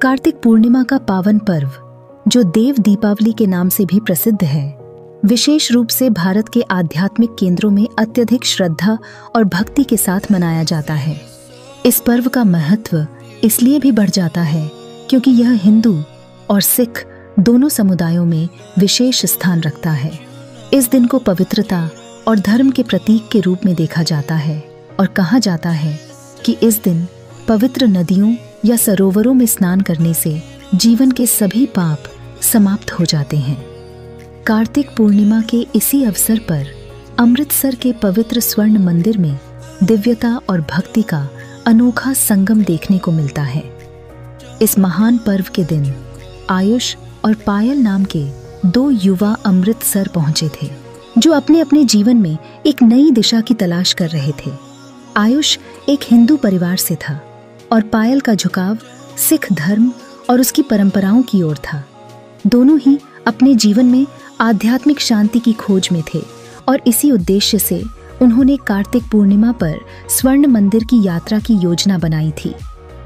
कार्तिक पूर्णिमा का पावन पर्व, जो देव दीपावली के नाम से भी प्रसिद्ध है, विशेष रूप से भारत के आध्यात्मिक केंद्रों में अत्यधिक श्रद्धा और भक्ति के साथ मनाया जाता है। इस पर्व का महत्व इसलिए भी बढ़ जाता है क्योंकि यह हिंदू और सिख दोनों समुदायों में विशेष स्थान रखता है। इस दिन को पवित्रता और धर्म के प्रतीक के रूप में देखा जाता है और कहा जाता है कि इस दिन पवित्र नदियों या सरोवरों में स्नान करने से जीवन के सभी पाप समाप्त हो जाते हैं। कार्तिक पूर्णिमा के इसी अवसर पर अमृतसर के पवित्र स्वर्ण मंदिर में दिव्यता और भक्ति का अनोखा संगम देखने को मिलता है। इस महान पर्व के दिन आयुष और पायल नाम के दो युवा अमृतसर पहुंचे थे, जो अपने अपने जीवन में एक नई दिशा की तलाश कर रहे थे। आयुष एक हिंदू परिवार से था और पायल का झुकाव सिख धर्म और उसकी परंपराओं की ओर था। दोनों ही अपने जीवन में आध्यात्मिक शांति की खोज में थे और इसी उद्देश्य से उन्होंने कार्तिक पूर्णिमा पर स्वर्ण मंदिर की यात्रा की योजना बनाई थी।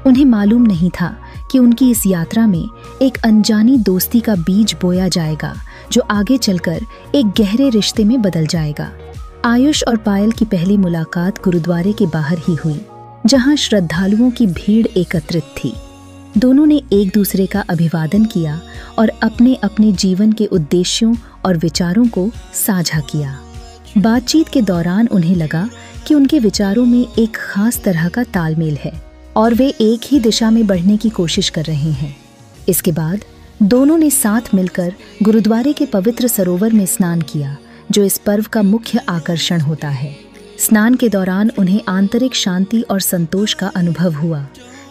उन्हें मालूम नहीं था कि उनकी इस यात्रा में एक अनजानी दोस्ती का बीज बोया जाएगा, जो आगे चलकर एक गहरे रिश्ते में बदल जाएगा। आयुष और पायल की पहली मुलाकात गुरुद्वारे के बाहर ही हुई, जहां श्रद्धालुओं की भीड़ एकत्रित थी। दोनों ने एक दूसरे का अभिवादन किया और अपने अपने जीवन के उद्देश्यों और विचारों को साझा किया। बातचीत के दौरान उन्हें लगा कि उनके विचारों में एक खास तरह का तालमेल है और वे एक ही दिशा में बढ़ने की कोशिश कर रहे हैं। इसके बाद दोनों ने साथ मिलकर गुरुद्वारे के पवित्र सरोवर में स्नान किया, जो इस पर्व का मुख्य आकर्षण होता है। स्नान के दौरान उन्हें आंतरिक शांति और संतोष का अनुभव हुआ,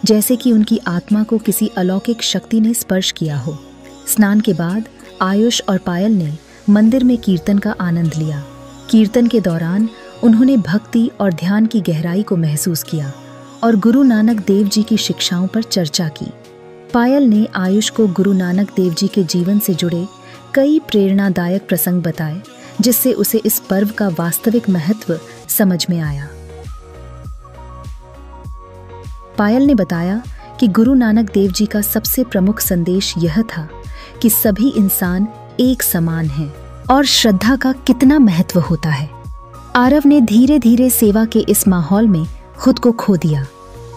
जैसे कि उनकी आत्मा को किसी अलौकिक शक्ति ने स्पर्श किया हो। स्नान के बाद आयुष और पायल ने मंदिर में कीर्तन का आनंद लिया। कीर्तन के दौरान उन्होंने भक्ति और ध्यान की गहराई को महसूस किया और गुरु नानक देव जी की शिक्षाओं पर चर्चा की। पायल ने आयुष को गुरु नानक देव जी के जीवन से जुड़े कई प्रेरणादायक प्रसंग बताए, जिससे उसे इस पर्व का वास्तविक महत्व समझ में आया। पायल ने बताया कि गुरु नानक देव जी का सबसे प्रमुख संदेश यह था कि सभी इंसान एक समान हैं और श्रद्धा का कितना महत्व होता है। आरव ने धीरे धीरे सेवा के इस माहौल में खुद को खो दिया।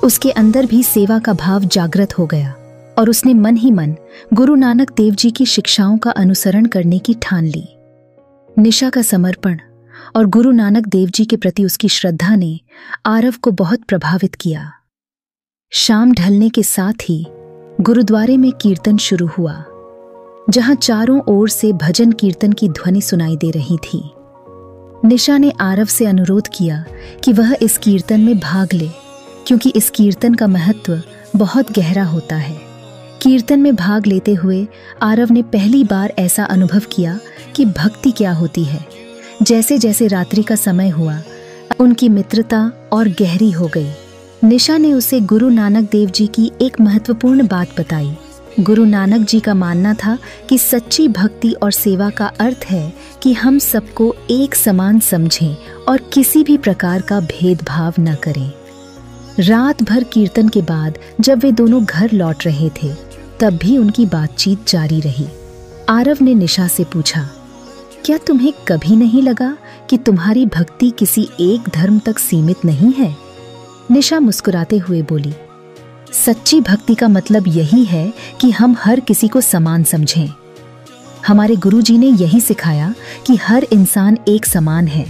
उसके अंदर भी सेवा का भाव जागृत हो गया और उसने मन ही मन गुरु नानक देव जी की शिक्षाओं का अनुसरण करने की ठान ली। निशा का समर्पण और गुरु नानक देव जी के प्रति उसकी श्रद्धा ने आरव को बहुत प्रभावित किया। शाम ढलने के साथ ही गुरुद्वारे में कीर्तन शुरू हुआ, जहां चारों ओर से भजन कीर्तन की ध्वनि सुनाई दे रही थी। निशा ने आरव से अनुरोध किया कि वह इस कीर्तन में भाग ले, क्योंकि इस कीर्तन का महत्व बहुत गहरा होता है। कीर्तन में भाग लेते हुए आरव ने पहली बार ऐसा अनुभव किया कि भक्ति क्या होती है। जैसे जैसे रात्रि का समय हुआ, उनकी मित्रता और गहरी हो गई। निशा ने उसे गुरु नानक देव जी की एक महत्वपूर्ण बात बताई। गुरु नानक जी का मानना था कि सच्ची भक्ति और सेवा का अर्थ है कि हम सबको एक समान समझें और किसी भी प्रकार का भेदभाव न करें। रात भर कीर्तन के बाद जब वे दोनों घर लौट रहे थे, तब भी उनकी बातचीत जारी रही। आरव ने निशा से पूछा, क्या तुम्हें कभी नहीं लगा कि तुम्हारी भक्ति किसी एक धर्म तक सीमित नहीं है? निशा मुस्कुराते हुए बोली, सच्ची भक्ति का मतलब यही है कि हम हर किसी को समान समझें। हमारे गुरुजी ने यही सिखाया कि हर इंसान एक समान है,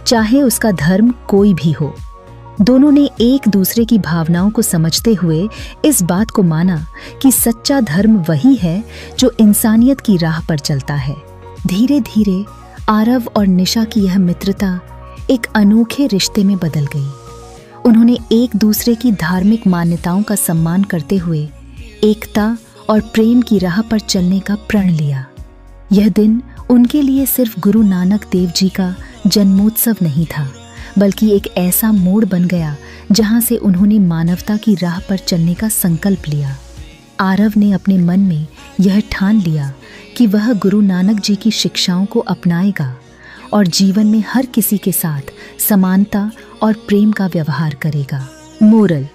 चाहे उसका धर्म कोई भी हो। दोनों ने एक दूसरे की भावनाओं को समझते हुए इस बात को माना कि सच्चा धर्म वही है जो इंसानियत की राह पर चलता है। धीरे धीरे आरव और निशा की यह मित्रता एक अनोखे रिश्ते में बदल गई। उन्होंने एक दूसरे की धार्मिक मान्यताओं का सम्मान करते हुए एकता और प्रेम की राह पर चलने का प्रण लिया। यह दिन उनके लिए सिर्फ गुरु नानक देव जी का जन्मोत्सव नहीं था, बल्कि एक ऐसा मोड़ बन गया जहां से उन्होंने मानवता की राह पर चलने का संकल्प लिया। आरव ने अपने मन में यह ठान लिया कि वह गुरु नानक जी की शिक्षाओं को अपनाएगा और जीवन में हर किसी के साथ समानता और प्रेम का व्यवहार करेगा। मोरल: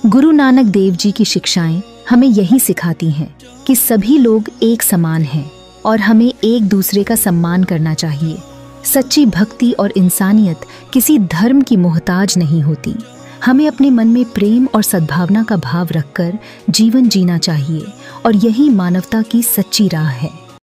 गुरु नानक देव जी की शिक्षाएं हमें यही सिखाती हैं कि सभी लोग एक समान हैं और हमें एक दूसरे का सम्मान करना चाहिए। सच्ची भक्ति और इंसानियत किसी धर्म की मोहताज नहीं होती। हमें अपने मन में प्रेम और सद्भावना का भाव रखकर जीवन जीना चाहिए और यही मानवता की सच्ची राह है।